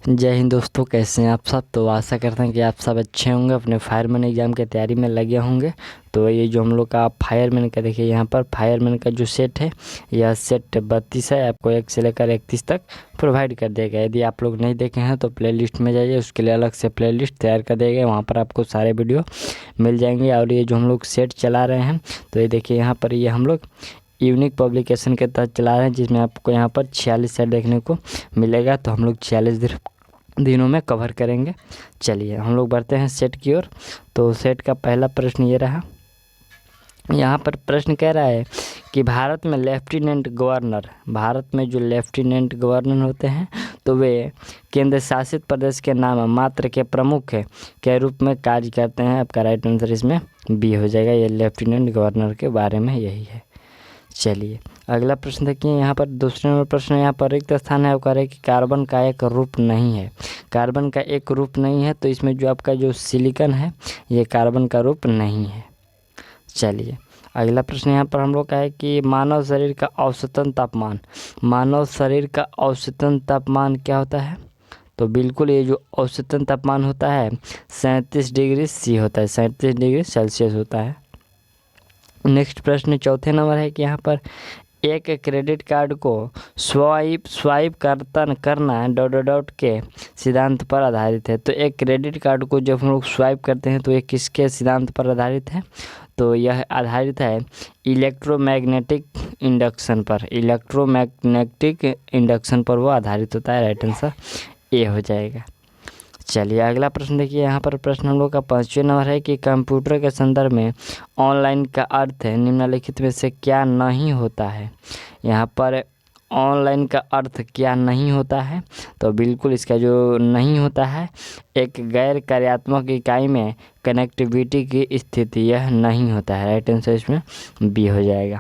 जय हिंद दोस्तों, कैसे हैं आप सब। तो आशा करते हैं कि आप सब अच्छे होंगे, अपने फायरमैन एग्ज़ाम की तैयारी में लगे होंगे। तो ये जो हम लोग का फायरमैन का देखिए, यहाँ पर फायरमैन का जो सेट है, यह सेट 32 है। आपको 1 से लेकर 31 तक प्रोवाइड कर दिया गया। यदि आप लोग नहीं देखे हैं तो प्लेलिस्ट में जाइए, उसके लिए अलग से प्लेलिस्ट तैयार कर दिया गया, वहाँ पर आपको सारे वीडियो मिल जाएंगे। और ये जो हम लोग सेट चला रहे हैं, तो ये देखिए यहाँ पर ये हम लोग यूनिक पब्लिकेशन के तहत चला रहे हैं, जिसमें आपको यहाँ पर 46 सेट देखने को मिलेगा। तो हम लोग 46 दिनों में कवर करेंगे। चलिए हम लोग बढ़ते हैं सेट की ओर। तो सेट का पहला प्रश्न ये रहा। यहाँ पर प्रश्न कह रहा है कि भारत में जो लेफ्टिनेंट गवर्नर होते हैं, तो वे केंद्र शासित प्रदेश के नाम मात्र के प्रमुख के रूप में कार्य करते हैं। आपका राइट आंसर इसमें बी हो जाएगा। ये लेफ्टिनेंट गवर्नर के बारे में यही है। चलिए अगला प्रश्न देखिए। यहाँ पर दूसरे नंबर प्रश्न, यहाँ पर रिक्त स्थान है, वो कह रहे कि कार्बन का एक रूप नहीं है। कार्बन का एक रूप नहीं है, तो इसमें जो आपका जो सिलिकॉन है, ये कार्बन का रूप नहीं है। चलिए अगला प्रश्न यहाँ पर हम लोग का है कि मानव शरीर का औसतन तापमान क्या होता है। तो बिल्कुल ये जो औसतन तापमान होता है 37 डिग्री सी होता है, 37 डिग्री सेल्सियस होता है। नेक्स्ट प्रश्न चौथे नंबर है कि यहाँ पर एक क्रेडिट कार्ड को स्वाइप करना डॉट के सिद्धांत पर आधारित है। तो एक क्रेडिट कार्ड को जब हम लोग स्वाइप करते हैं तो ये किसके सिद्धांत पर आधारित है। तो यह आधारित है इलेक्ट्रोमैग्नेटिक इंडक्शन पर वो आधारित होता है। राइट आंसर ए हो जाएगा। चलिए अगला प्रश्न देखिए। यहाँ पर प्रश्न हम लोग का 5वें नंबर है कि कंप्यूटर के संदर्भ में ऑनलाइन का अर्थ है निम्नलिखित में से क्या नहीं होता है। यहाँ पर ऑनलाइन का अर्थ क्या नहीं होता है। तो बिल्कुल इसका जो नहीं होता है, एक गैर कार्यात्मक इकाई में कनेक्टिविटी की स्थिति, यह नहीं होता है। राइट आंसर इसमें बी हो जाएगा।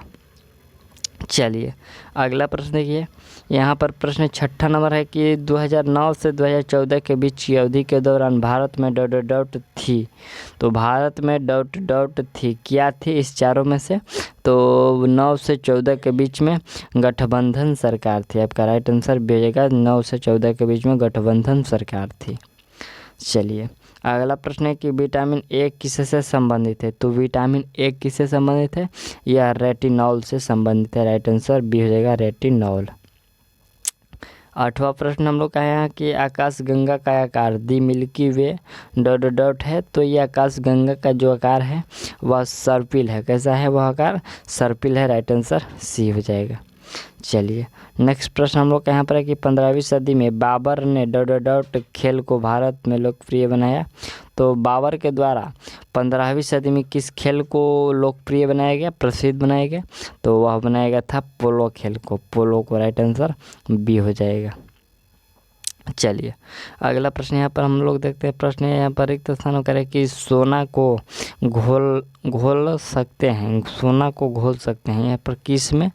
चलिए अगला प्रश्न देखिए। यहाँ पर प्रश्न 6ठा नंबर है कि 2009 से 2014 के बीच की अवधि के दौरान भारत में डॉट थी। तो भारत में डॉट थी, क्या थी इस चारों में से। तो 9 से 14 के बीच में गठबंधन सरकार थी। आपका राइट आंसर भेजेगा 9 से 14 के बीच में गठबंधन सरकार थी। चलिए अगला प्रश्न है कि विटामिन ए किससे संबंधित है। तो विटामिन ए किससे संबंधित है, यह रेटिनॉल से संबंधित है। राइट आंसर बी हो जाएगा, रेटिनॉल। 8वां प्रश्न हम लोग का है कि आकाशगंगा का आकार दी मिल्की वे डॉट है। तो ये आकाशगंगा का जो आकार है वह सर्पिल है। कैसा है वह आकार, सर्पिल है। राइट आंसर सी हो जाएगा। चलिए नेक्स्ट प्रश्न हम लोग का यहाँ पर है कि 15वीं सदी में बाबर ने डॉट खेल को भारत में लोकप्रिय बनाया। तो बाबर के द्वारा 15वीं सदी में किस खेल को लोकप्रिय बनाया गया, प्रसिद्ध बनाया गया। तो वह बनाया गया था पोलो खेल को, पोलो को। राइट आंसर बी हो जाएगा। चलिए अगला प्रश्न यहाँ पर हम लोग देखते हैं। प्रश्न यहाँ पर रिक्त स्थान करें कि सोना को घोल सकते हैं, सोना को घोल सकते हैं यहाँ पर किस में।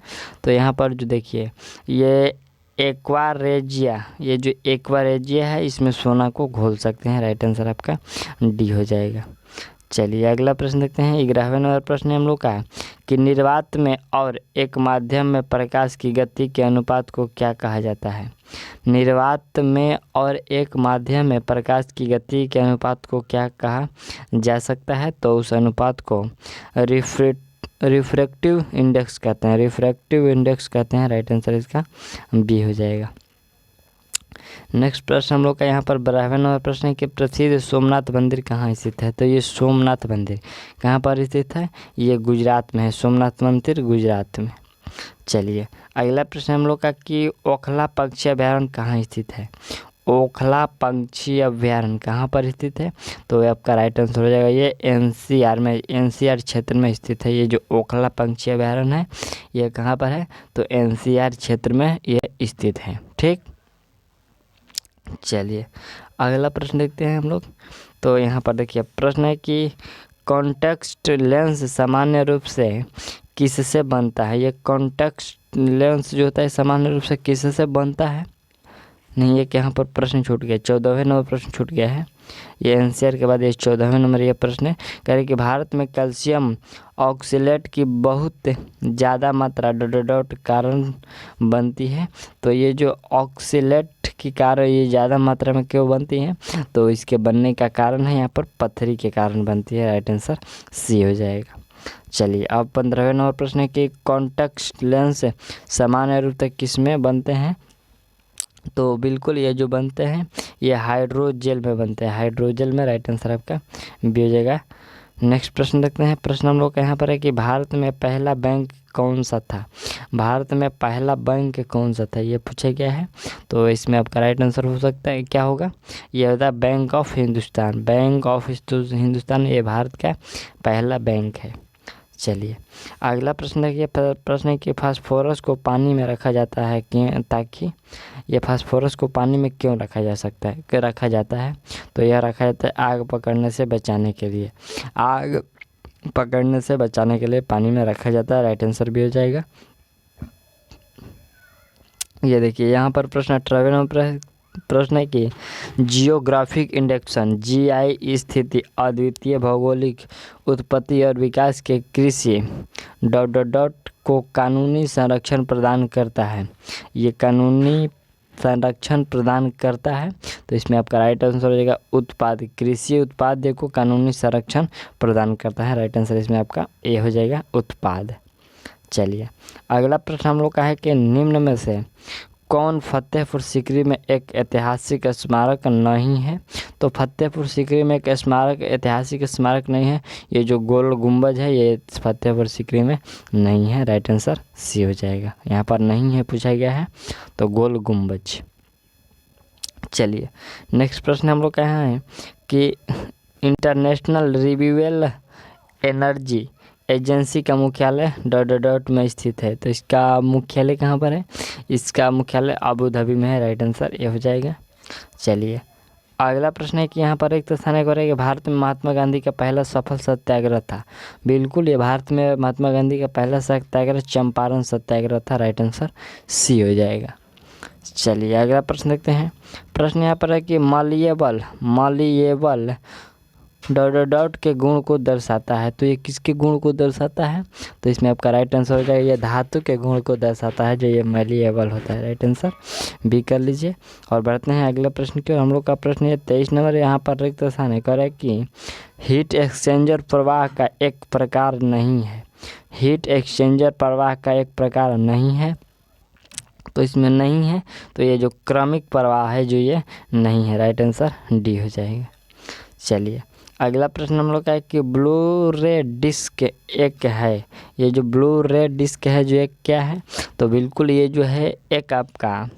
तो यहाँ पर जो देखिए ये एक्वारेजिया, ये जो एक्वारेजिया है, इसमें सोना को घोल सकते हैं। राइट आंसर आपका डी हो जाएगा। चलिए अगला प्रश्न देखते हैं। 11वें नंबर प्रश्न हम लोग का कि निर्वात में और एक माध्यम में प्रकाश की गति के अनुपात को क्या कहा जाता है। निर्वात में और एक माध्यम में प्रकाश की गति के अनुपात को क्या कहा जा सकता है। तो उस अनुपात को रिफ्रैक्टिव इंडेक्स कहते हैं। राइट आंसर इसका बी हो जाएगा। नेक्स्ट प्रश्न हम लोग का यहाँ पर 12वें नंबर प्रश्न है कि प्रसिद्ध सोमनाथ मंदिर कहाँ स्थित है। तो ये सोमनाथ मंदिर कहाँ पर स्थित है, ये गुजरात में है। सोमनाथ मंदिर गुजरात में। चलिए अगला प्रश्न हम लोग का कि ओखला पक्षी अभ्यारण्य कहाँ स्थित है। ओखला पक्षी अभ्यारण्य कहाँ पर स्थित है। तो आपका राइट आंसर हो जाएगा ये एनसीआर क्षेत्र में स्थित है। ये जो ओखला पक्षी अभ्यारण्य है, ये कहाँ पर है। तो एनसीआर क्षेत्र में ये स्थित है। ठीक। चलिए अगला प्रश्न देखते हैं हम लोग। तो यहाँ पर देखिए प्रश्न है कि कॉन्टेक्स्ट लेंस सामान्य रूप से किससे बनता है। ये कॉन्टेक्स्ट लेंस जो होता है सामान्य रूप से किससे बनता है। नहीं, एक यहाँ पर प्रश्न छूट गया, 14वें नंबर प्रश्न छूट गया है। ये एनसीआर के बाद ये 14वें नंबर ये प्रश्न है। कह रहे कि भारत में कैल्शियम ऑक्सलेट की बहुत ज़्यादा मात्रा डॉट कारण बनती है। तो ये जो ऑक्सलेट की कारण ये ज़्यादा मात्रा में क्यों बनती है, तो इसके बनने का कारण है यहाँ पर पथरी के कारण बनती है। राइट आंसर सी हो जाएगा। चलिए अब 15वें नंबर प्रश्न है कि कॉन्टैक्ट लेंस सामान्य रूप से किस में बनते हैं। तो बिल्कुल ये जो बनते हैं ये हाइड्रोजेल में बनते हैं, हाइड्रोजेल में। राइट आंसर आपका बी हो जाएगा। नेक्स्ट प्रश्न देखते हैं। प्रश्न हम लोग का यहाँ पर है कि भारत में पहला बैंक कौन सा था। भारत में पहला बैंक कौन सा था ये पूछा गया है। तो इसमें आपका राइट आंसर हो सकता है क्या होगा, ये होता है bank of Hindustan. Bank of Hindustan ये भारत का पहला बैंक है। चलिए अगला प्रश्न देखिए। प्रश्न है कि फास्फोरस को पानी में रखा जाता है क्यों, ताकि ये फास्फोरस को पानी में क्यों रखा जा सकता है, क्यों रखा जाता है। तो यह रखा जाता है आग पकड़ने से बचाने के लिए। आग पकड़ने से बचाने के लिए पानी में रखा जाता है। राइट आंसर भी हो जाएगा। ये देखिए यहाँ पर प्रश्न 18वें नंबर प्रश्न है कि जियोग्राफिक इंडेक्शन जीआई स्थिति अद्वितीय भौगोलिक उत्पत्ति और विकास के कृषि डॉट को कानूनी संरक्षण प्रदान करता है। ये कानूनी संरक्षण प्रदान करता है। तो इसमें आपका राइट आंसर हो जाएगा उत्पाद। कृषि उत्पाद को कानूनी संरक्षण प्रदान करता है। राइट आंसर इसमें आपका ए हो जाएगा उत्पाद। चलिए अगला प्रश्न हम लोग का है कि निम्न में से कौन फतेहपुर सीकरी में एक ऐतिहासिक स्मारक नहीं है। तो फतेहपुर सीकरी में एक स्मारक ऐतिहासिक स्मारक नहीं है। ये जो गोल गुंबज है ये फतेहपुर सीकरी में नहीं है। राइट आंसर सी हो जाएगा। यहाँ पर नहीं है पूछा गया है तो गोल गुंबज। चलिए नेक्स्ट प्रश्न हम लोग का यहाँ है कि इंटरनेशनल रिन्यूएबल एनर्जी एजेंसी का मुख्यालय डॉट में स्थित है। तो इसका मुख्यालय कहाँ पर है, इसका मुख्यालय अबू धाबी में है। राइट आंसर ये हो जाएगा। चलिए अगला प्रश्न है कि यहाँ पर एक स्थान है कि भारत में महात्मा गांधी का पहला सफल सत्याग्रह था। बिल्कुल ये भारत में महात्मा गांधी का पहला सत्याग्रह चंपारण सत्याग्रह था। राइट आंसर सी हो जाएगा। चलिए अगला प्रश्न देखते हैं। प्रश्न यहाँ पर है कि मालिएबल डॉट के गुण को दर्शाता है। तो ये किसके गुण को दर्शाता है, तो इसमें आपका राइट आंसर हो जाएगा ये धातु के गुण को दर्शाता है जो ये मालिएबल होता है। राइट आंसर बी कर लीजिए। और बढ़ते हैं अगला प्रश्न की ओर। हम लोग का प्रश्न ये 23 नंबर यहाँ पर रिक्त स्थान है। कह रहा है कि हीट एक्सचेंजर प्रवाह का एक प्रकार नहीं है। हीट एक्सचेंजर प्रवाह का एक प्रकार नहीं है। तो इसमें नहीं है तो ये जो क्रमिक प्रवाह है जो ये नहीं है। राइट आंसर डी हो जाएगा। चलिए अगला प्रश्न हम लोग का है कि ब्लू रे डिस्क एक है। ये जो ब्लू रे डिस्क है जो एक क्या है, तो बिल्कुल ये जो है एक आपका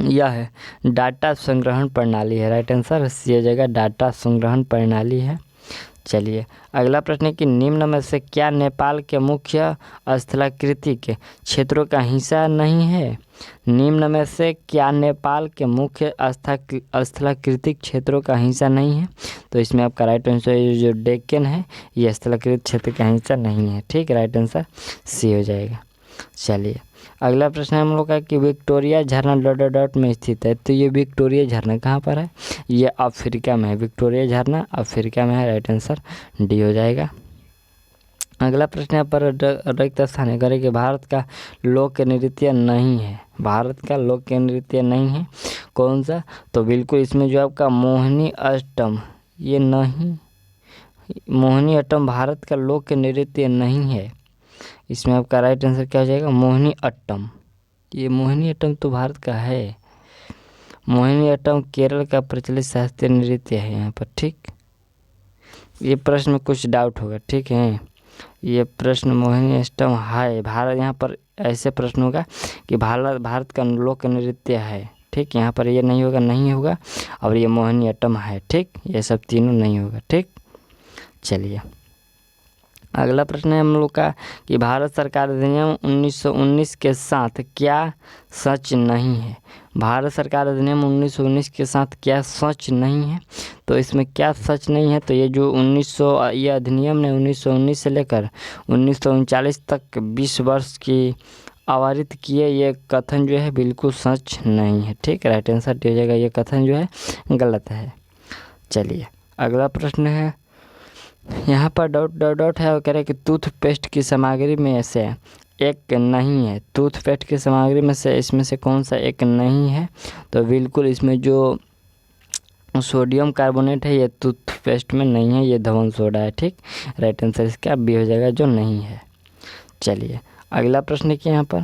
यह है डाटा संग्रहण प्रणाली है। राइट आंसर सी हो जाएगा डाटा संग्रहण प्रणाली है। चलिए अगला प्रश्न है कि निम्न में से क्या नेपाल के मुख्य स्थलाकृतिक क्षेत्रों का हिस्सा नहीं है। निम्न में से क्या नेपाल के मुख्य स्थलाकृतिक क्षेत्रों का हिस्सा नहीं है। तो इसमें आपका राइट आंसर जो डेक्कन है ये स्थलाकृत क्षेत्र का हिस्सा नहीं है। ठीक, राइट आंसर सी हो जाएगा। चलिए अगला प्रश्न हम लोग का कि विक्टोरिया झरना डॉट में स्थित है। तो ये विक्टोरिया झरना कहाँ पर है, ये अफ्रीका में है। विक्टोरिया झरना अफ्रीका में है। राइट आंसर डी हो जाएगा। अगला प्रश्न यहाँ पर रिक्त स्थान है कि भारत का लोक नृत्य नहीं है। भारत का लोक नृत्य नहीं है कौन सा, तो बिल्कुल इसमें जो आपका मोहिनी अष्टम ये नहीं, मोहिनी अट्टम भारत का लोक नृत्य नहीं है। इसमें आपका राइट आंसर क्या हो जाएगा मोहिनी अट्टम। ये मोहिनी अट्टम तो भारत का है। मोहिनी अट्टम केरल का प्रचलित शास्त्रीय नृत्य है यहाँ पर। ठीक, ये प्रश्न में कुछ डाउट होगा। ठीक है, ये प्रश्न मोहिनी अट्टम है भारत, यहाँ पर ऐसे प्रश्न होगा कि भारत का लोक नृत्य है। ठीक, यहाँ पर ये नहीं होगा, नहीं होगा, और ये मोहिनी अट्टम है। ठीक, ये सब तीनों नहीं होगा। ठीक, चलिए अगला प्रश्न है हम लोग का कि भारत सरकार अधिनियम 1919 के साथ क्या सच नहीं है। भारत सरकार अधिनियम 1919 के साथ क्या सच नहीं है, तो इसमें क्या सच नहीं है, तो ये जो ये अधिनियम ने 1919 से लेकर 1939 तक 20 वर्ष की अवारित किए, ये कथन जो है बिल्कुल सच नहीं है। ठीक, राइट आंसर डी हो जाएगा, ये कथन जो है गलत है। चलिए अगला प्रश्न है, यहाँ पर डॉट डॉट डॉट है और कह रहे हैं कि टूथपेस्ट की सामग्री में से एक नहीं है। टूथपेस्ट की सामग्री में से इसमें से कौन सा एक नहीं है? तो बिल्कुल इसमें जो सोडियम कार्बोनेट है ये टूथपेस्ट में नहीं है, ये धवन सोडा है। ठीक, राइट आंसर इसका बी हो जाएगा, जो नहीं है। चलिए अगला प्रश्न देखिए, यहाँ पर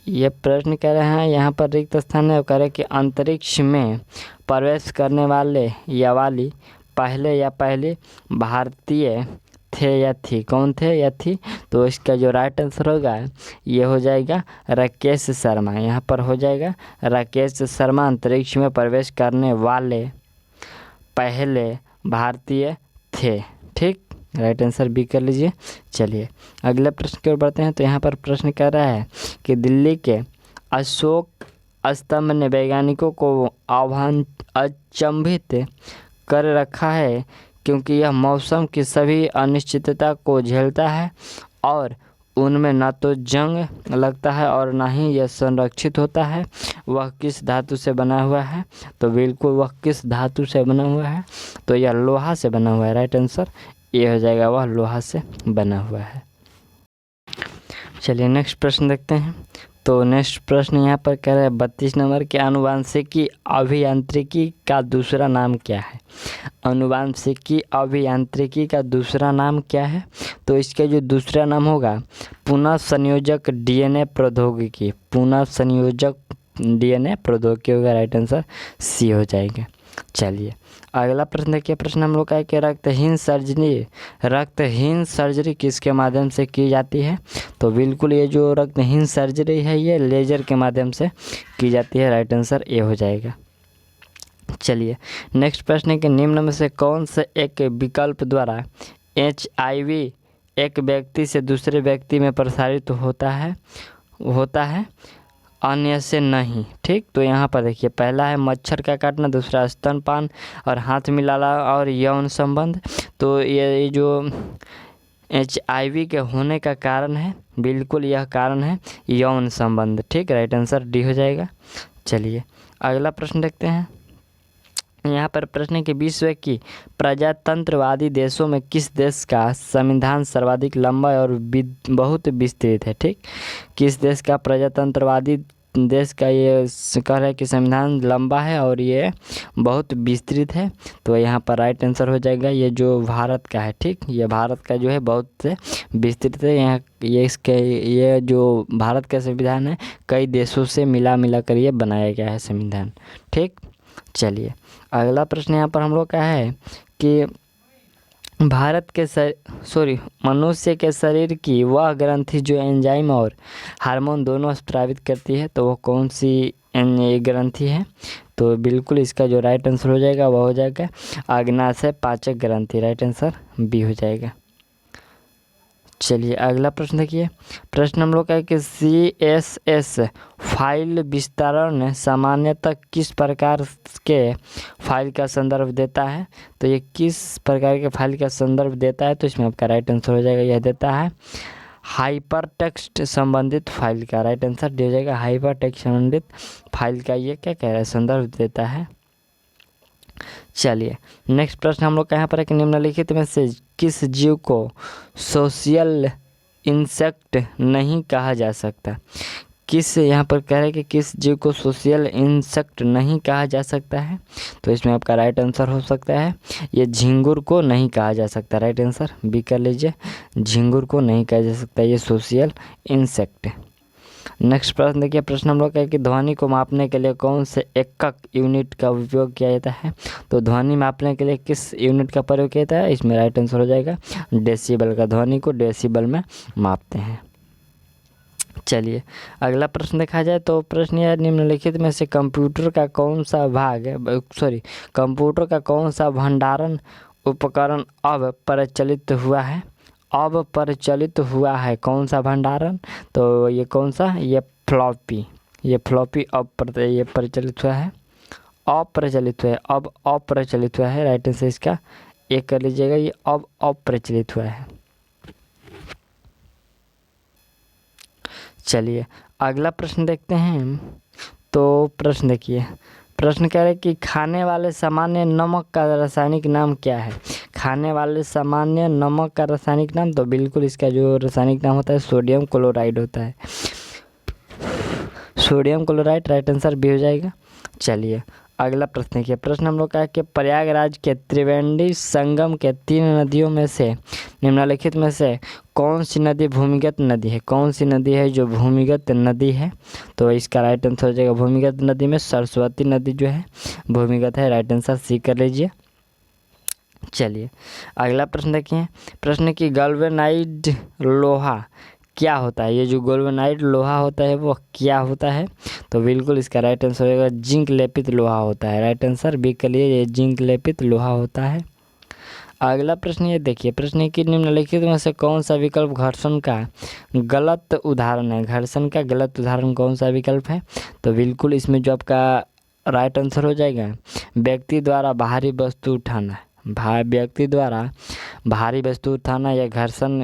ये प्रश्न कह रहे हैं, यहाँ पर रिक्त स्थान है और कह रहे हैं कि अंतरिक्ष में प्रवेश करने वाले या वाली पहले या पहली भारतीय थे या थी? कौन थे या थी? तो इसका जो राइट आंसर होगा ये हो जाएगा राकेश शर्मा। यहाँ पर हो जाएगा राकेश शर्मा अंतरिक्ष में प्रवेश करने वाले पहले भारतीय थे। ठीक, राइट आंसर बी कर लीजिए। चलिए अगले प्रश्न की ओर बढ़ते हैं। तो यहाँ पर प्रश्न कह रहा है कि दिल्ली के अशोक स्तंभ ने वैज्ञानिकों को अचंभित कर रखा है क्योंकि यह मौसम की सभी अनिश्चितता को झेलता है और उनमें न तो जंग लगता है और ना ही यह संरक्षित होता है। वह किस धातु से बना हुआ है? तो बिल्कुल वह किस धातु से बना हुआ है? तो यह लोहा से बना हुआ है। राइट आंसर ये हो जाएगा, वह लोहा से बना हुआ है। चलिए नेक्स्ट प्रश्न देखते हैं। तो नेक्स्ट प्रश्न यहाँ पर कह रहा है 32 नंबर के आनुवांशिकी अभियांत्रिकी का दूसरा नाम क्या है? आनुवांशिकी अभियांत्रिकी का दूसरा नाम क्या है? तो इसका जो दूसरा नाम होगा पुनः संयोजक डीएनए प्रौद्योगिकी। पुनः संयोजक डीएनए प्रौद्योगिकी होगा। राइट आंसर सी हो जाएगा। चलिए अगला प्रश्न देखिए। प्रश्न हम लोग का है कि रक्तहीन सर्जरी किसके माध्यम से की जाती है? तो बिल्कुल ये जो रक्तहीन सर्जरी है ये लेजर के माध्यम से की जाती है। राइट आंसर ए हो जाएगा। चलिए नेक्स्ट प्रश्न है कि निम्न में से कौन से एक विकल्प द्वारा HIV एक व्यक्ति से दूसरे व्यक्ति में प्रसारित होता है अन्य से नहीं? ठीक, तो यहाँ पर देखिए पहला है मच्छर का काटना, दूसरा स्तनपान और हाथ मिलाना और यौन संबंध। तो ये जो HIV के होने का कारण है बिल्कुल यह कारण है यौन संबंध। ठीक, राइट आंसर डी हो जाएगा। चलिए अगला प्रश्न देखते हैं। यहाँ पर प्रश्न है कि विश्व की प्रजातंत्रवादी देशों में किस देश का संविधान सर्वाधिक लंबा और बहुत विस्तृत है? ठीक, किस देश का प्रजातंत्रवादी देश का ये कह रहा है कि संविधान लंबा है और ये बहुत विस्तृत है? तो यहाँ पर राइट आंसर हो जाएगा ये जो भारत का है। ठीक, ये भारत का जो है बहुत विस्तृत है। यहाँ ये जो भारत का संविधान है कई देशों से मिला कर ये बनाया गया है संविधान। ठीक, चलिए अगला प्रश्न यहाँ पर हम लोग का है कि मनुष्य के शरीर की वह ग्रंथि जो एंजाइम और हार्मोन दोनों स्रावित करती है तो वो कौन सी ग्रंथि है? तो बिल्कुल इसका जो राइट आंसर हो जाएगा वह हो जाएगा अग्नाशय पाचक ग्रंथि। राइट आंसर बी हो जाएगा। चलिए अगला प्रश्न देखिए। प्रश्न हम लोग का है कि CSS फाइल विस्तारण सामान्यतः किस प्रकार के फाइल का संदर्भ देता है? तो ये किस प्रकार के फाइल का संदर्भ देता है? तो इसमें आपका राइट आंसर हो जाएगा, यह देता है हाइपरटेक्स्ट संबंधित फाइल का। राइट आंसर दे जाएगा हाइपरटेक्स्ट संबंधित फाइल का ये क्या कह रहा है संदर्भ देता है। चलिए नेक्स्ट प्रश्न हम लोग यहाँ पर है कि निम्नलिखित में से किस जीव को सोशल इंसेक्ट नहीं कहा जा सकता? किस यहाँ पर कह रहे हैं कि किस जीव को सोशल इंसेक्ट नहीं कहा जा सकता है? तो इसमें आपका राइट आंसर हो सकता है ये झिंगुर को नहीं कहा जा सकता। राइट आंसर बी कर लीजिए, झिंगुर को नहीं कहा जा सकता ये सोशल इंसेक्ट। नेक्स्ट प्रश्न देखिए। प्रश्न हम लोग का है कि ध्वनि को मापने के लिए कौन से एकक यूनिट का उपयोग किया जाता है? तो ध्वनि मापने के लिए किस यूनिट का प्रयोग किया जाता है? इसमें राइट आंसर हो जाएगा डेसिबल का। ध्वनि को डेसिबल में मापते हैं। चलिए अगला प्रश्न देखा जाए तो प्रश्न यह निम्नलिखित में से कंप्यूटर का कौन सा भंडारण उपकरण अब प्रचलित हुआ है? कौन सा भंडारण? तो ये कौन सा? ये फ्लॉपी अब प्रचलित हुआ है। अब अप्रचलित हुआ है। राइट आंसर इसका एक कर लीजिएगा, ये अब अप्रचलित हुआ है। चलिए अगला प्रश्न देखते हैं। तो प्रश्न देखिए, प्रश्न कह रहे कि खाने वाले सामान्य नमक का रासायनिक नाम क्या है। खाने वाले सामान्य नमक का रासायनिक नाम, तो बिल्कुल इसका जो रासायनिक नाम होता है सोडियम क्लोराइड होता है। सोडियम क्लोराइड राइट आंसर भी हो जाएगा। चलिए अगला प्रश्न देखिए, प्रश्न हम लोग का है कि प्रयागराज के त्रिवेणी संगम के 3 नदियों में से निम्नलिखित में से कौन सी नदी भूमिगत नदी है। कौन सी नदी है जो भूमिगत नदी है, तो इसका राइट आंसर हो जाएगा भूमिगत नदी में सरस्वती नदी जो है भूमिगत है, राइट आंसर सी कर लीजिए। चलिए अगला प्रश्न देखिए, प्रश्न की गैल्वेनाइज्ड लोहा क्या होता है। ये जो गैल्वेनाइज्ड लोहा होता है वो क्या होता है, तो बिल्कुल इसका राइट आंसर होगा जिंक लेपित लोहा होता है, राइट आंसर बी के लिए ये जिंक लेपित लोहा होता है। अगला प्रश्न ये देखिए, प्रश्न की निम्नलिखित में से कौन सा विकल्प घर्षण का गलत उदाहरण है। घर्षण का गलत उदाहरण कौन सा विकल्प है, तो बिल्कुल इसमें जो आपका राइट आंसर हो जाएगा व्यक्ति द्वारा बाहरी वस्तु उठाना। व्यक्ति द्वारा भारी वस्तु उठाना या घर्षण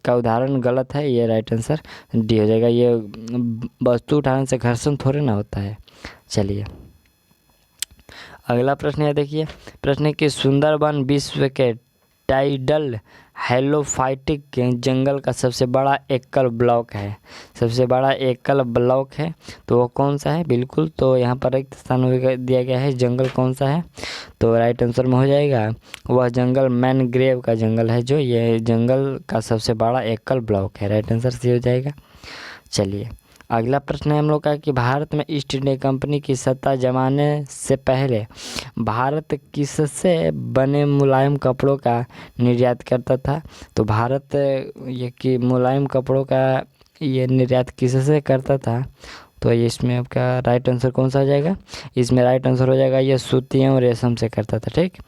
का उदाहरण गलत है, ये राइट आंसर डी हो जाएगा। ये वस्तु उठाने से घर्षण थोड़े ना होता है। चलिए अगला प्रश्न है देखिए, प्रश्न की सुंदरबन विश्व के टाइडल हेलोफाइटिक जंगल का सबसे बड़ा एकल ब्लॉक है। सबसे बड़ा एकल ब्लॉक है तो वो कौन सा है, बिल्कुल तो यहाँ पर एक स्थान दिया गया है, जंगल कौन सा है, तो राइट आंसर में हो जाएगा वह जंगल मैनग्रेव का जंगल है, जो ये जंगल का सबसे बड़ा एकल ब्लॉक है, राइट आंसर सी हो जाएगा। चलिए अगला प्रश्न है हम लोग का कि भारत में ईस्ट इंडिया कंपनी की सत्ता जमाने से पहले भारत किससे बने मुलायम कपड़ों का निर्यात करता था। तो भारत ये कि मुलायम कपड़ों का ये निर्यात किससे करता था, तो ये इसमें आपका राइट आंसर कौन सा हो जाएगा, इसमें राइट आंसर हो जाएगा ये सूती एवं रेशम से करता था। ठीक,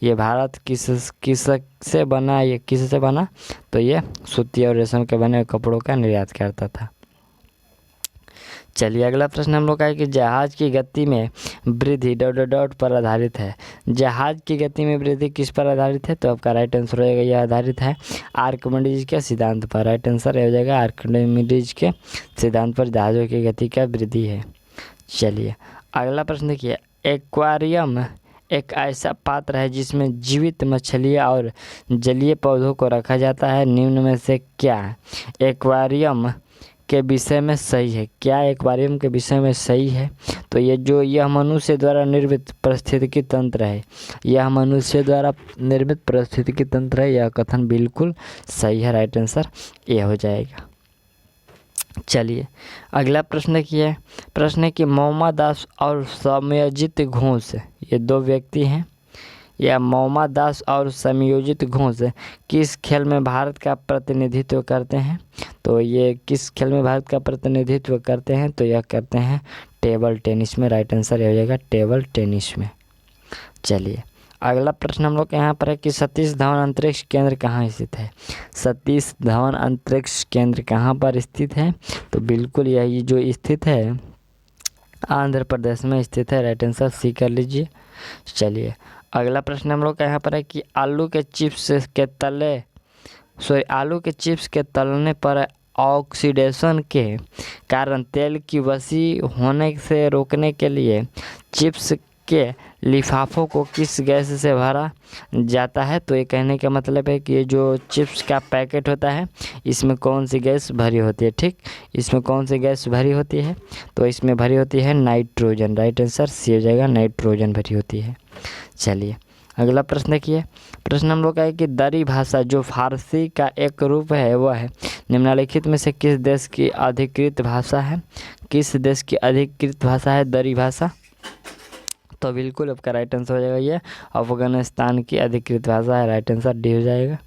ये भारत किससे बना, ये किससे बना, तो ये सूती और रेशम के बने कपड़ों का निर्यात करता था। चलिए अगला प्रश्न हम लोग का है कि जहाज की गति में वृद्धि डॉट पर आधारित है। जहाज की गति में वृद्धि किस पर आधारित है, तो आपका राइट आंसर हो जाएगा यह आधारित है आर्किमिडीज के सिद्धांत पर, राइट आंसर हो जाएगा आर्किमिडीज के सिद्धांत पर जहाज़ों की गति का वृद्धि है। चलिए अगला प्रश्न देखिए, एक्वेरियम एक ऐसा पात्र है जिसमें जीवित मछलियाँ और जलीय पौधों को रखा जाता है, निम्न में से क्या एक्वेरियम के विषय में सही है। क्या एक्वेरियम के विषय में सही है, तो यह मनुष्य द्वारा निर्मित पारिस्थितिकी तंत्र है। यह मनुष्य द्वारा निर्मित पारिस्थितिकी तंत्र है, यह कथन बिल्कुल सही है, राइट आंसर ए हो जाएगा। चलिए अगला प्रश्न देखिए, प्रश्न है कि मौमा दास और समयोजित घोष ये 2 व्यक्ति हैं, या मौमा दास और समयोजित घोष किस खेल में भारत का प्रतिनिधित्व करते हैं, तो ये किस खेल में भारत का प्रतिनिधित्व करते हैं, तो यह करते हैं टेबल टेनिस में, राइट आंसर हो जाएगा टेबल टेनिस में। चलिए अगला प्रश्न हम लोग के यहाँ पर है कि सतीश धवन अंतरिक्ष केंद्र कहाँ स्थित है। सतीश धवन अंतरिक्ष केंद्र कहाँ पर स्थित है, तो बिल्कुल यही जो स्थित है आंध्र प्रदेश में स्थित है, राइट आंसर सी कर लीजिए। चलिए अगला प्रश्न हम लोग का यहाँ पर है कि आलू के चिप्स के तलने पर ऑक्सीडेशन के कारण तेल की वसी होने से रोकने के लिए चिप्स के लिफाफों को किस गैस से भरा जाता है, तो ये कहने का मतलब है कि ये जो चिप्स का पैकेट होता है इसमें कौन सी गैस भरी होती है। ठीक, इसमें कौन सी गैस भरी होती है, तो इसमें भरी होती है नाइट्रोजन, राइट आंसर सी हो जाएगा नाइट्रोजन भरी होती है। चलिए अगला प्रश्न देखिए, प्रश्न हम लोग का है कि दरी भाषा जो फारसी का एक रूप है वह है निम्नलिखित में से किस देश की अधिकृत भाषा है। किस देश की अधिकृत भाषा है दरी भाषा, तो बिल्कुल आपका राइट आंसर हो जाएगा ये अफगानिस्तान की अधिकृत भाषा है, राइट आंसर डी हो जाएगा।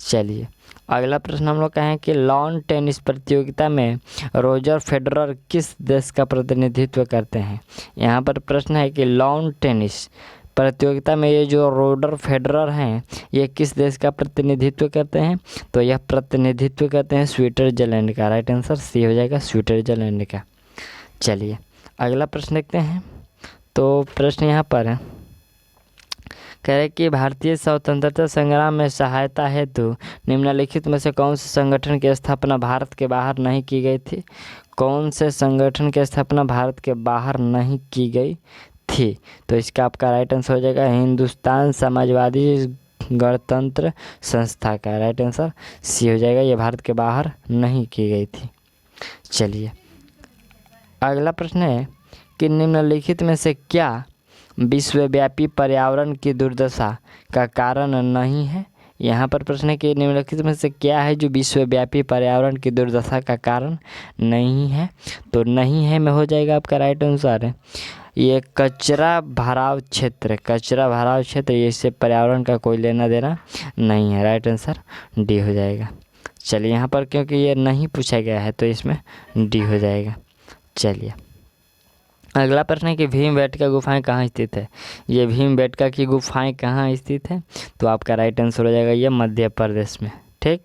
चलिए अगला प्रश्न हम लोग का है कि लॉन टेनिस प्रतियोगिता में रोजर फेडरर किस देश का प्रतिनिधित्व करते हैं। यहाँ पर प्रश्न है कि लॉन टेनिस प्रतियोगिता में ये जो रोजर फेडरर हैं ये किस देश का प्रतिनिधित्व करते हैं, तो यह प्रतिनिधित्व करते हैं स्विट्जरलैंड का, राइट आंसर सी हो जाएगा स्विट्जरलैंड का। चलिए अगला प्रश्न देखते हैं, तो प्रश्न यहाँ पर है कह रहे कि भारतीय स्वतंत्रता संग्राम में सहायता हेतु निम्नलिखित में से कौन से संगठन की स्थापना भारत के बाहर नहीं की गई थी? कौन से संगठन की स्थापना भारत के बाहर नहीं की गई थी? तो इसका आपका राइट आंसर हो जाएगा हिंदुस्तान समाजवादी गणतंत्र संस्था का राइट आंसर सी हो जाएगा। ये भारत के बाहर नहीं की गई थी। चलिए अगला प्रश्न है कि निम्नलिखित में से क्या विश्वव्यापी पर्यावरण की दुर्दशा का कारण नहीं है? यहाँ पर प्रश्न है कि निम्नलिखित में से क्या है जो विश्वव्यापी पर्यावरण की दुर्दशा का कारण नहीं है? तो नहीं है में हो जाएगा आपका राइट आंसर ये कचरा भराव क्षेत्र, इससे पर्यावरण का कोई लेना देना नहीं है। राइट आंसर डी हो जाएगा। चलिए यहाँ पर क्योंकि ये नहीं पूछा गया है तो इसमें डी हो जाएगा। चलिए अगला प्रश्न है कि भीमबेटका गुफाएं कहाँ स्थित है? ये भीमबेटका की गुफाएं कहाँ स्थित है? तो आपका राइट आंसर हो जाएगा ये मध्य प्रदेश में। ठीक,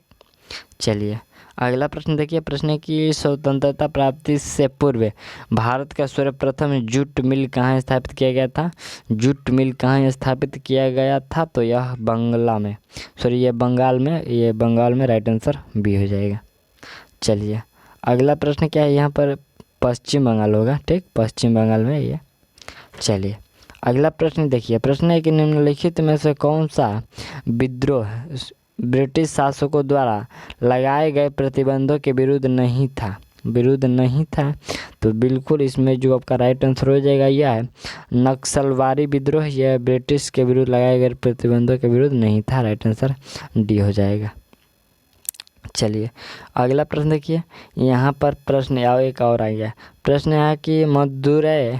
चलिए अगला प्रश्न देखिए। प्रश्न है कि स्वतंत्रता प्राप्ति से पूर्व भारत का सर्वप्रथम जूट मिल कहाँ स्थापित किया गया था? जूट मिल कहाँ स्थापित किया गया था? तो यह ये बंगाल में राइट आंसर बी हो जाएगा। चलिए अगला प्रश्न क्या है? यहाँ पर पश्चिम बंगाल होगा। ठीक, पश्चिम बंगाल में ये। चलिए अगला प्रश्न देखिए। प्रश्न है कि निम्नलिखित में से कौन सा विद्रोह ब्रिटिश शासकों द्वारा लगाए गए प्रतिबंधों के विरुद्ध नहीं था? तो बिल्कुल इसमें जो आपका राइट आंसर हो जाएगा यह है नक्सलवादी विद्रोह। यह ब्रिटिश के विरुद्ध लगाए गए प्रतिबंधों के विरुद्ध नहीं था। राइट आंसर डी हो जाएगा। चलिए अगला प्रश्न देखिए। यहाँ पर प्रश्न एक और आ गया। प्रश्न है कि मदुरै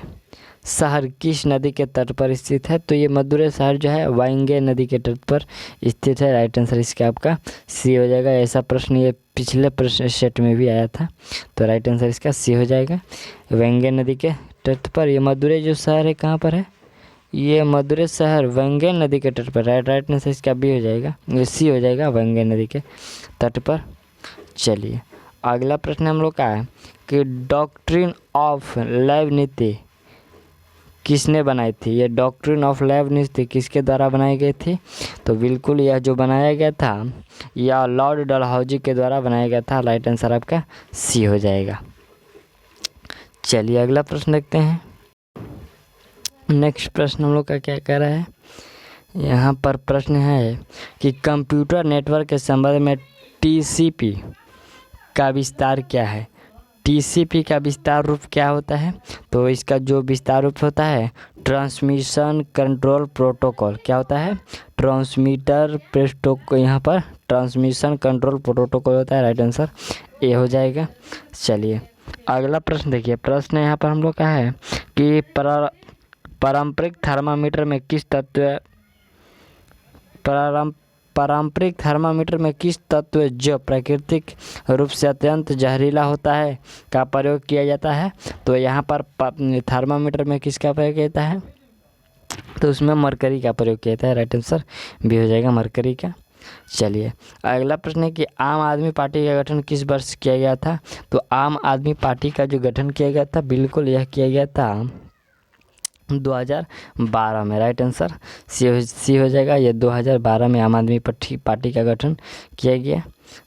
शहर किस नदी के तट पर स्थित है? तो ये मदुरै शहर जो है वाइंगे नदी के तट पर स्थित है। राइट आंसर इसका आपका सी हो जाएगा। ऐसा प्रश्न ये पिछले प्रश्न सेट में भी आया था, तो राइट आंसर इसका सी हो जाएगा। वाइंगे नदी के तट पर ये मदुरै जो शहर है कहाँ पर है? ये मदुरै शहर वाइंगे नदी के तट पर। राइट आंसर इसका बी हो जाएगा, सी हो जाएगा, वाइंगे नदी के तट पर। चलिए अगला प्रश्न हम लोग का है कि डॉक्ट्रिन ऑफ लेibniz किसने बनाई थी? ये डॉक्ट्रिन ऑफ लेibniz किसके द्वारा बनाई गई थी? तो बिल्कुल यह जो बनाया गया था यह लॉर्ड डलहौजी के द्वारा बनाया गया था। राइट आंसर आपका सी हो जाएगा। चलिए अगला प्रश्न देखते हैं। नेक्स्ट प्रश्न हम लोग का क्या कह रहा है? यहाँ पर प्रश्न है कि कंप्यूटर नेटवर्क के संबंध में TCP का विस्तार क्या है? TCP का विस्तार रूप क्या होता है? तो इसका जो विस्तार रूप होता है ट्रांसमिशन कंट्रोल प्रोटोकॉल। क्या होता है? यहाँ पर ट्रांसमिशन कंट्रोल प्रोटोकॉल होता है। राइट आंसर ए हो जाएगा। चलिए अगला प्रश्न देखिए। प्रश्न यहाँ पर हम लोग का है कि पारंपरिक थर्मामीटर में किस तत्व जो प्राकृतिक रूप से अत्यंत जहरीला होता है का प्रयोग किया जाता है? तो यहाँ पर थर्मामीटर में किसका प्रयोग किया जाता है? तो उसमें मरकरी का प्रयोग किया जाता है। राइट आंसर भी हो जाएगा मरकरी का। चलिए अगला प्रश्न है कि आम आदमी पार्टी का गठन किस वर्ष किया गया था? तो आम आदमी पार्टी का जो गठन किया गया था बिल्कुल यह किया गया था 2012 में। राइट आंसर सी हो जाएगा। ये 2012 में आम आदमी पार्टी का गठन किया गया।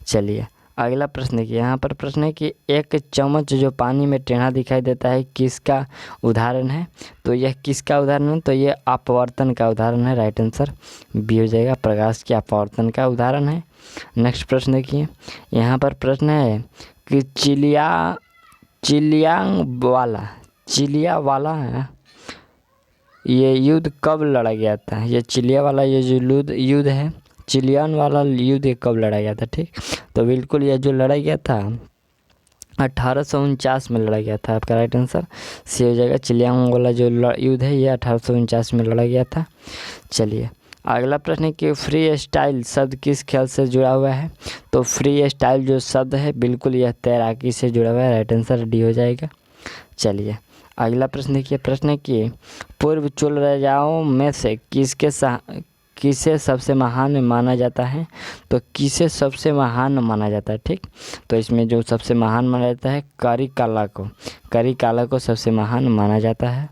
चलिए अगला प्रश्न देखिए। यहाँ पर प्रश्न है कि एक चम्मच जो पानी में टेढ़ा दिखाई देता है किसका उदाहरण है? तो यह किसका उदाहरण है? तो ये अपवर्तन का उदाहरण है। राइट आंसर बी हो जाएगा, प्रकाश के अपवर्तन का उदाहरण है। नेक्स्ट प्रश्न देखिए। यहाँ पर प्रश्न है कि चिलियावाला है ये युद्ध कब लड़ा गया था? ये चिलिया वाला ये जो युद्ध है चिलियन वाला युद्ध कब लड़ा गया था? ठीक, तो बिल्कुल यह जो लड़ा गया था 1849 में लड़ा गया था। आपका राइट आंसर सी हो जाएगा। चिलियन वाला जो युद्ध है ये 1849 में लड़ा गया था। चलिए अगला प्रश्न है कि फ्री स्टाइल शब्द किस खेल से जुड़ा हुआ है? तो फ्री स्टाइल जो शब्द है बिल्कुल यह तैराकी से जुड़ा हुआ है। राइट आंसर डी हो जाएगा। चलिए अगला प्रश्न देखिए। प्रश्न है कि पूर्व चोल राजाओं में से किसे सबसे महान माना जाता है? तो किसे सबसे महान माना जाता है? ठीक, तो इसमें जो सबसे महान माना जाता है करिकाला को सबसे महान माना जाता है।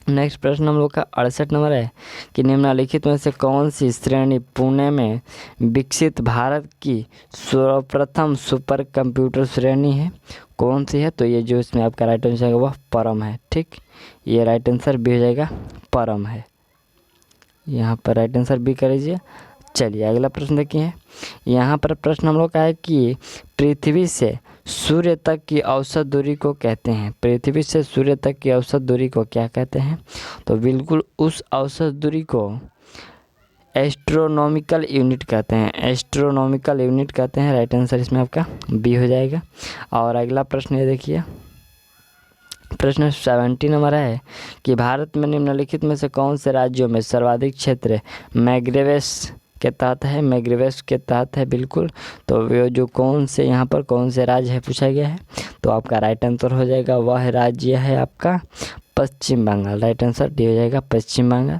नेक्स्ट प्रश्न हम लोग का 68 नंबर है कि निम्नलिखित में से कौन सी श्रेणी पुणे में विकसित भारत की सर्वप्रथम सुपर कंप्यूटर श्रेणी है, कौन सी है? तो ये जो इसमें आपका राइट आंसर है वह परम है। ठीक, ये राइट आंसर बी हो जाएगा, परम है। यहाँ पर राइट आंसर बी कर लीजिए। चलिए अगला प्रश्न देखिए। यहाँ पर प्रश्न हम लोग का है कि पृथ्वी से सूर्य तक की औसत दूरी को कहते हैं, पृथ्वी से सूर्य तक की औसत दूरी को क्या कहते हैं? तो बिल्कुल उस औसत दूरी को एस्ट्रोनॉमिकल यूनिट कहते हैं, एस्ट्रोनॉमिकल यूनिट कहते हैं। राइट आंसर इसमें आपका बी हो जाएगा। और अगला प्रश्न ये देखिए, प्रश्न 70 नंबर है कि भारत में निम्नलिखित में से कौन से राज्यों में सर्वाधिक क्षेत्र मैग्रेवेस के तहत है, मैग्रेवेस के तहत है बिल्कुल। तो वो जो कौन से यहाँ पर कौन से राज्य है पूछा गया है, तो आपका राइट आंसर हो जाएगा वह राज्य है आपका पश्चिम बंगाल। राइट आंसर डी हो जाएगा पश्चिम बंगाल।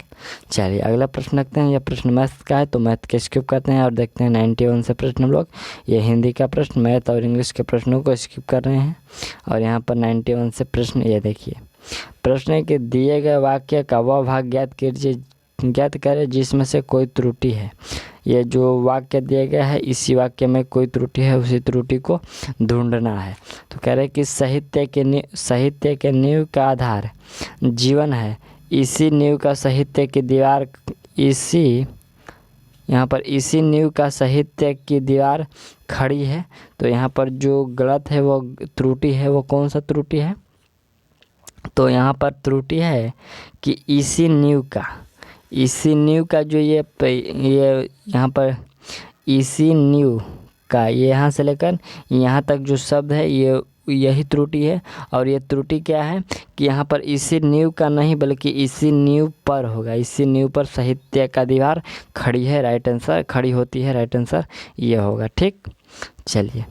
चलिए अगला प्रश्न रखते हैं। यह प्रश्न मैथ का है तो मैथ के स्किप करते हैं और देखते हैं 91 से प्रश्न हम लोग। ये हिंदी का प्रश्न, मैथ और इंग्लिश के प्रश्नों को स्किप कर रहे हैं। और यहाँ पर 91 से प्रश्न ये देखिए, प्रश्न है कि दिए गए वाक्य का वह भाग ज्ञात करें जिसमें से कोई त्रुटि है। ये जो वाक्य दिया गया है इसी वाक्य में कोई त्रुटि है, उसी त्रुटि को ढूंढना है। तो कह रहे कि साहित्य के नींव का आधार जीवन है, इसी नींव का साहित्य की दीवार इसी नींव का साहित्य की दीवार खड़ी है। तो यहाँ पर जो गलत है वो त्रुटि है, वो कौन सा त्रुटि है? तो यहाँ पर त्रुटि है कि इसी नींव का जो ये यहाँ पर इसी नींव का ये यहाँ से लेकर यहाँ तक जो शब्द है ये यही त्रुटि है। और ये त्रुटि क्या है कि यहाँ पर इसी नींव का नहीं बल्कि इसी नींव पर होगा, इसी नींव पर साहित्य का दीवार खड़ी है। राइट आंसर खड़ी होती है, राइट आंसर ये होगा। ठीक, चलिए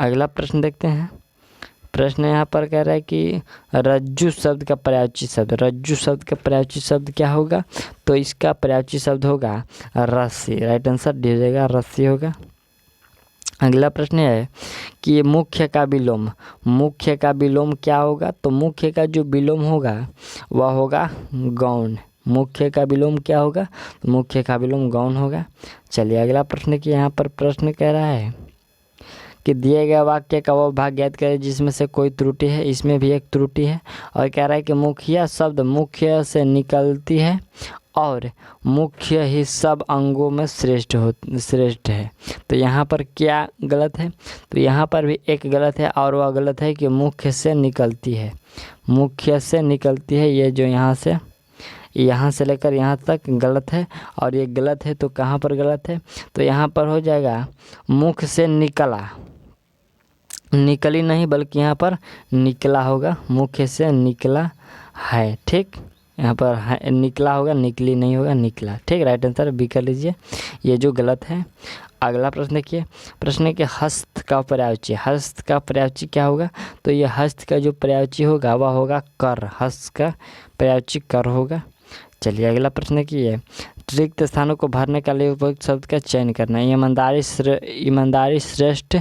अगला प्रश्न देखते हैं। प्रश्न यहाँ पर कह रहा है कि रज्जु शब्द का पर्यायवाची शब्द, रज्जु शब्द का पर्यायवाची शब्द क्या होगा? तो इसका पर्यायवाची शब्द होगा रस्सी। राइट आंसर डी हो जाएगा, रस्सी होगा। अगला प्रश्न है कि मुख्य का विलोम क्या होगा? तो मुख्य का जो विलोम होगा वह होगा गौण। मुख्य का विलोम क्या होगा? तो मुख्य का विलोम गौण होगा। चलिए अगला प्रश्न कि यहाँ पर प्रश्न कह रहा है कि दिए गए वाक्य का वह भाग ज्ञात करें जिसमें से कोई त्रुटि है, इसमें भी एक त्रुटि है। और कह रहा है कि मुखिया शब्द मुख्य से निकलती है और मुख्य ही सब अंगों में श्रेष्ठ है। तो यहाँ पर क्या गलत है? तो यहाँ पर भी एक गलत है और वह गलत है कि मुख्य से निकलती है, मुख्य से निकलती है। ये जो यहाँ से लेकर यहाँ तक गलत है और ये गलत है। तो कहाँ पर गलत है? तो यहाँ पर हो जाएगा मुख से निकला, निकली नहीं बल्कि यहाँ पर निकला होगा, मुख्य से निकला है। ठीक, यहाँ पर है निकला होगा, निकली नहीं होगा, निकला। ठीक, राइट आंसर बी कर लीजिए, ये जो गलत है। अगला प्रश्न देखिए, प्रश्न है कि हस्त का पर्यायवाची, हस्त का पर्यायवाची क्या होगा? तो ये हस्त का जो पर्यायवाची होगा वह होगा कर, हस्त का पर्यायवाची कर होगा। चलिए अगला प्रश्न है कि ये रिक्त स्थानों को भरने के लिए उपयुक्त शब्द का चयन करना है। ईमानदारी श्रेष्ठ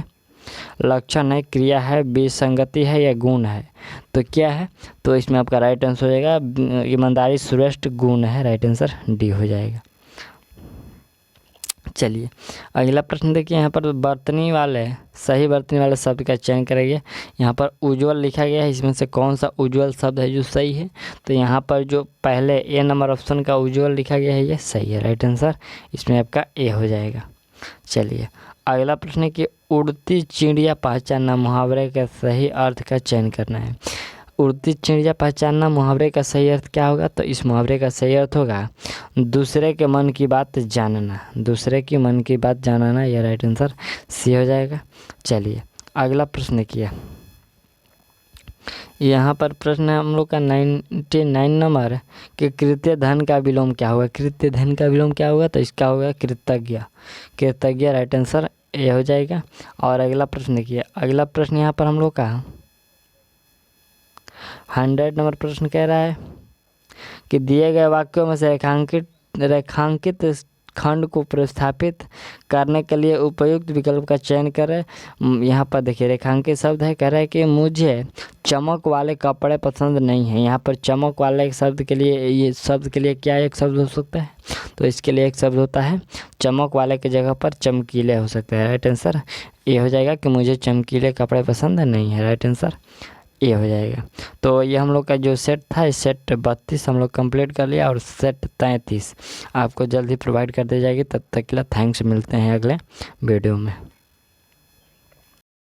लक्षण है, क्रिया है, विसंगति है या गुण है? तो क्या है? तो इसमें आपका राइट आंसर हो जाएगा ईमानदारी श्रेष्ठ गुण है। राइट आंसर डी हो जाएगा। चलिए अगला प्रश्न देखिए, यहाँ पर सही बर्तनी वाले शब्द का चयन करेंगे। यहाँ पर उज्ज्वल लिखा गया है, इसमें से कौन सा उज्ज्वल शब्द है जो सही है? तो यहाँ पर जो पहले ए नंबर ऑप्शन का उज्ज्वल लिखा गया है ये सही है। राइट आंसर इसमें आपका ए हो जाएगा। चलिए अगला प्रश्न है कि उड़ती चिड़िया पहचानना मुहावरे का सही अर्थ का चयन करना है। उड़ती चिड़िया पहचानना मुहावरे का सही अर्थ क्या होगा? तो इस मुहावरे का सही अर्थ होगा दूसरे के मन की बात जानना, दूसरे की मन की बात जानना। यह राइट आंसर सी हो जाएगा। चलिए अगला प्रश्न किया, यहाँ पर प्रश्न है हम लोग का 99 नंबर कि कृत्य धन का विलोम क्या होगा? कृत्य धन का विलोम क्या होगा? तो इसका होगा कृतज्ञ, कृतज्ञ। राइट आंसर ए हो जाएगा। और अगला प्रश्न देखिए, अगला प्रश्न यहाँ पर हम लोग का 100 नंबर प्रश्न कह रहा है कि दिए गए वाक्यों में से रेखांकित खंड को प्रतिस्थापित करने के लिए उपयुक्त विकल्प का चयन करें। यहाँ पर देखिए रेखांकित शब्द है, कह रहा है कि मुझे चमक वाले कपड़े पसंद नहीं है। यहाँ पर चमक वाले शब्द के लिए, ये शब्द के लिए क्या एक शब्द हो सकता है, तो इसके लिए एक शब्द होता है चमक वाले की जगह पर चमकीले हो सकते हैं। राइट आंसर ये हो जाएगा कि मुझे चमकीले कपड़े पसंद नहीं है। राइट आंसर ये हो जाएगा। तो ये हम लोग का जो सेट था, इस सेट 32 हम लोग कंप्लीट कर लिया और सेट 33 आपको जल्द ही प्रोवाइड कर दी जाएगी। तब तक के लिए थैंक्स, मिलते हैं अगले वीडियो में।